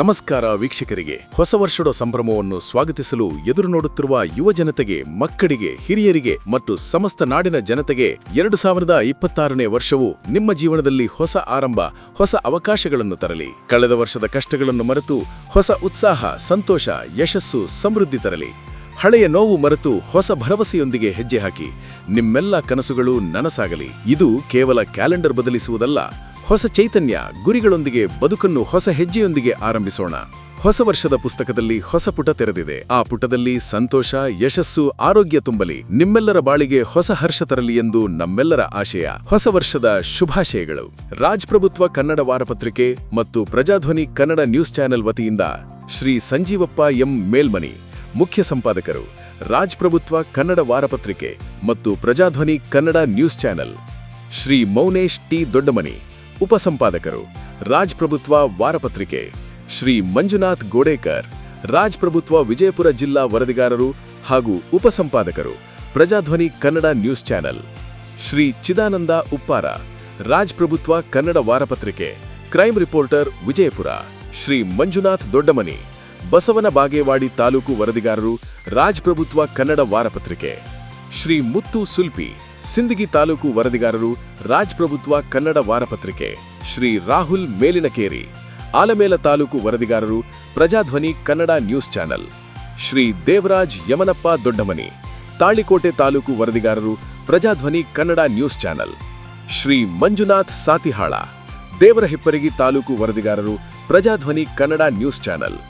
ನಮಸ್ಕಾರ ವೀಕ್ಷಕರಿಗೆ. ಹೊಸ ವರ್ಷದ ಸಂಭ್ರಮವನ್ನು ಸ್ವಾಗತಿಸಲು ಎದುರು ನೋಡುತ್ತಿರುವ ಯುವ ಜನತೆಗೆ, ಮಕ್ಕಳಿಗೆ, ಹಿರಿಯರಿಗೆ ಮತ್ತು ಸಮಸ್ತ ನಾಡಿನ ಜನತೆಗೆ 2026ನೇ ವರ್ಷವು ನಿಮ್ಮ ಜೀವನದಲ್ಲಿ ಹೊಸ ಆರಂಭ, ಹೊಸ ಅವಕಾಶಗಳನ್ನು ತರಲಿ. ಕಳೆದ ವರ್ಷದ ಕಷ್ಟಗಳನ್ನು ಮರೆತು ಹೊಸ ಉತ್ಸಾಹ, ಸಂತೋಷ, ಯಶಸ್ಸು, ಸಮೃದ್ಧಿ ತರಲಿ. ಹಳೆಯ ನೋವು ಮರೆತು ಹೊಸ ಭರವಸೆಯೊಂದಿಗೆ ಹೆಜ್ಜೆ ಹಾಕಿ. ನಿಮ್ಮೆಲ್ಲ ಕನಸುಗಳು ನನಸಾಗಲಿ. ಇದು ಕೇವಲ ಕ್ಯಾಲೆಂಡರ್ ಬದಲಿಸುವುದಲ್ಲ, ಹೊಸ ಚೈತನ್ಯ, ಗುರಿಗಳೊಂದಿಗೆ ಬದುಕನ್ನು ಹೊಸ ಹೆಜ್ಜೆಯೊಂದಿಗೆ ಆರಂಭಿಸೋಣ. ಹೊಸ ವರ್ಷದ ಪುಸ್ತಕದಲ್ಲಿ ಹೊಸ ಪುಟ ತೆರೆದಿದೆ. ಆ ಪುಟದಲ್ಲಿ ಸಂತೋಷ, ಯಶಸ್ಸು, ಆರೋಗ್ಯ ತುಂಬಲಿ. ನಿಮ್ಮೆಲ್ಲರ ಬಾಳಿಗೆ ಹೊಸ ಹರ್ಷ ತರಲಿ ಎಂದು ನಮ್ಮೆಲ್ಲರ ಆಶಯ. ಹೊಸ ವರ್ಷದ ಶುಭಾಶಯಗಳು. ರಾಜಪ್ರಭುತ್ವ ಕನ್ನಡ ವಾರಪತ್ರಿಕೆ ಮತ್ತು ಪ್ರಜಾಧ್ವನಿ ಕನ್ನಡ ನ್ಯೂಸ್ ಚಾನೆಲ್ ವತಿಯಿಂದ ಶ್ರೀ ಸಂಜೀವಪ್ಪ ಎಂ ಮೇಲ್ಮನಿ, ಮುಖ್ಯ ಸಂಪಾದಕರು, ರಾಜಪ್ರಭುತ್ವ ಕನ್ನಡ ವಾರಪತ್ರಿಕೆ ಮತ್ತು Prajadhwani Kannada news channel. Shri Mounesh T Doddamani, ಉಪಸಂಪಾದಕರು, ರಾಜಪ್ರಭುತ್ವ ವಾರಪತ್ರಿಕೆ. ಶ್ರೀ ಮಂಜುನಾಥ್ ಗೋಡೇಕರ್, ರಾಜಪ್ರಭುತ್ವ ವಿಜಯಪುರ ಜಿಲ್ಲಾ ವರದಿಗಾರರು ಹಾಗೂ ಉಪಸಂಪಾದಕರು, ಪ್ರಜಾಧ್ವನಿ ಕನ್ನಡ ನ್ಯೂಸ್ ಚಾನೆಲ್. ಶ್ರೀ ಚಿದಾನಂದ ಉಪ್ಪಾರ, ರಾಜಪ್ರಭುತ್ವ ಕನ್ನಡ ವಾರಪತ್ರಿಕೆ, ಕ್ರೈಮ್ ರಿಪೋರ್ಟರ್, ವಿಜಯಪುರ. ಶ್ರೀ ಮಂಜುನಾಥ್ ದೊಡ್ಡಮನಿ, ಬಸವನ ಬಾಗೇವಾಡಿ ತಾಲೂಕು ವರದಿಗಾರರು, ರಾಜಪ್ರಭುತ್ವ ಕನ್ನಡ ವಾರಪತ್ರಿಕೆ. ಶ್ರೀ ಮುತ್ತು ಸುಲ್ಪಿ, ಸಿಂದಗಿ ತಾಲೂಕು ವರದಿಗಾರರು, ರಾಜಪ್ರಭುತ್ವ ಕನ್ನಡ ವಾರಪತ್ರಿಕೆ. ಶ್ರೀ ರಾಹುಲ್ ಮೇಲಿನಕೇರಿ, ಆಲಮೇಲ ತಾಲೂಕು ವರದಿಗಾರರು, ಪ್ರಜಾಧ್ವನಿ ಕನ್ನಡ ನ್ಯೂಸ್ ಚಾನೆಲ್. ಶ್ರೀ ದೇವರಾಜ್ ಯಮನಪ್ಪ ದೊಡ್ಡಮನಿ, ತಾಳಿಕೋಟೆ ತಾಲೂಕು ವರದಿಗಾರರು, ಪ್ರಜಾಧ್ವನಿ ಕನ್ನಡ ನ್ಯೂಸ್ ಚಾನೆಲ್. ಶ್ರೀ ಮಂಜುನಾಥ್ ಸಾತಿಹಾಳ, ದೇವರಹಿಪ್ಪರಗಿ ತಾಲೂಕು ವರದಿಗಾರರು, ಪ್ರಜಾಧ್ವನಿ ಕನ್ನಡ ನ್ಯೂಸ್ ಚಾನೆಲ್.